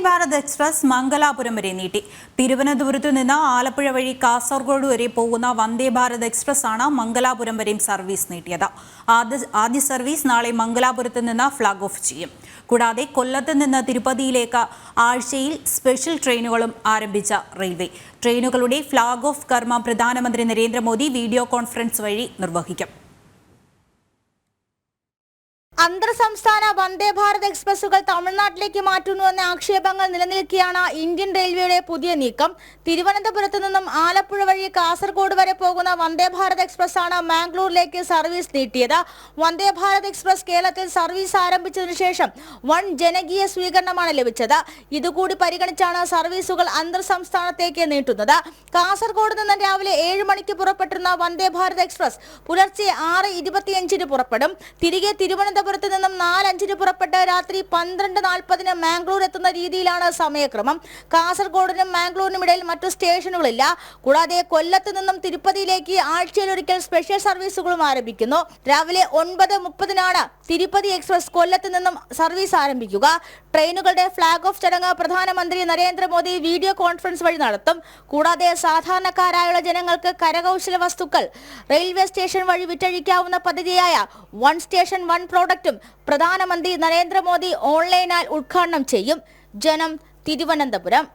Bharat express Mangalapuram വരെ നീട്ടി. തിരുവനന്തപുരത്തു നിന്ന് ആലപ്പുഴ വഴി കാസർഗോഡ് വരെ പോകുന്ന വന്ദേ ഭാരത് എക്സ്പ്രസ് ആണ് മംഗലാപുരം വരെയും സർവീസ് നീട്ടിയത്. ആദ്യ സർവീസ് നാളെ മംഗലാപുരത്ത് നിന്ന് ഫ്ലാഗ് ഓഫ് ചെയ്യും. കൂടാതെ കൊല്ലത്ത് നിന്ന് തിരുപ്പതിയിലേക്ക് ആഴ്ചയിൽ സ്പെഷ്യൽ ട്രെയിനുകളും ആരംഭിച്ച റെയിൽവേ. ട്രെയിനുകളുടെ ഫ്ലാഗ് ഓഫ് കർമ്മം പ്രധാനമന്ത്രി നരേന്ദ്രമോദി വീഡിയോ കോൺഫറൻസ് വഴി നിർവഹിക്കും. അന്തർ സംസ്ഥാന വന്ദേ ഭാരത് എക്സ്പ്രസുകൾ തമിഴ്നാട്ടിലേക്ക് മാറ്റുന്നുവെന്ന ആക്ഷേപങ്ങൾ നിലനിൽക്കെയാണ് ഇന്ത്യൻ റെയിൽവേയുടെ പുതിയ നീക്കം. തിരുവനന്തപുരത്ത് നിന്നും ആലപ്പുഴ വഴി കാസർഗോഡ് വരെ പോകുന്ന വന്ദേ ഭാരത് എക്സ്പ്രസ് ആണ് മാംഗ്ലൂരിലേക്ക് സർവീസ് നീട്ടിയത്. വന്ദേ ഭാരത് എക്സ്പ്രസ് കേരളത്തിൽ സർവീസ് ആരംഭിച്ചതിനു ശേഷം വൻ ജനകീയ സ്വീകരണമാണ് ലഭിച്ചത്. ഇതുകൂടി പരിഗണിച്ചാണ് സർവീസുകൾ അന്തർ സംസ്ഥാനത്തേക്ക് നീട്ടുന്നത്. കാസർഗോഡ് നിന്ന് രാവിലെ 7 മണിക്ക് പുറപ്പെട്ടിരുന്ന വന്ദേ ഭാരത് എക്സ്പ്രസ് പുലർച്ചെ 6:25 പുറപ്പെടും. തിരികെ തിരുവനന്തപുരത്ത് നിന്നും 4:05 പുറപ്പെട്ട് രാത്രി 12:40 മാംഗ്ലൂർ എത്തുന്ന രീതിയിലാണ് സമയക്രമം. കാസർഗോഡിനും മാംഗ്ലൂരിനും ഇടയിൽ മറ്റു സ്റ്റേഷനുകളില്ല. കൂടാതെ കൊല്ലത്ത് നിന്നും തിരുപ്പതിയിലേക്ക് ആഴ്ചയിലൊരിക്കൽ സ്പെഷ്യൽ സർവീസുകളും ആരംഭിക്കുന്നു. രാവിലെ 9:30 തിരുപ്പതി എക്സ്പ്രസ് കൊല്ലത്ത് നിന്നും സർവീസ് ആരംഭിക്കുക. ട്രെയിനുകളുടെ ഫ്ലാഗ് ഓഫ് ചടങ്ങ് പ്രധാനമന്ത്രി നരേന്ദ്രമോദി വീഡിയോ കോൺഫറൻസ് വഴി നടത്തും. കൂടാതെ സാധാരണക്കാരായുള്ള ജനങ്ങൾക്ക് കരകൗശല വസ്തുക്കൾ റെയിൽവേ സ്റ്റേഷൻ വഴി വിറ്റഴിക്കാവുന്ന പദ്ധതിയായ വൺ സ്റ്റേഷൻ വൺ പ്രോഡക്റ്റും പ്രധാനമന്ത്രി നരേന്ദ്രമോദി ഓൺലൈനായി ഉദ്ഘാടനം ചെയ്യും. ജനം, തിരുവനന്തപുരം.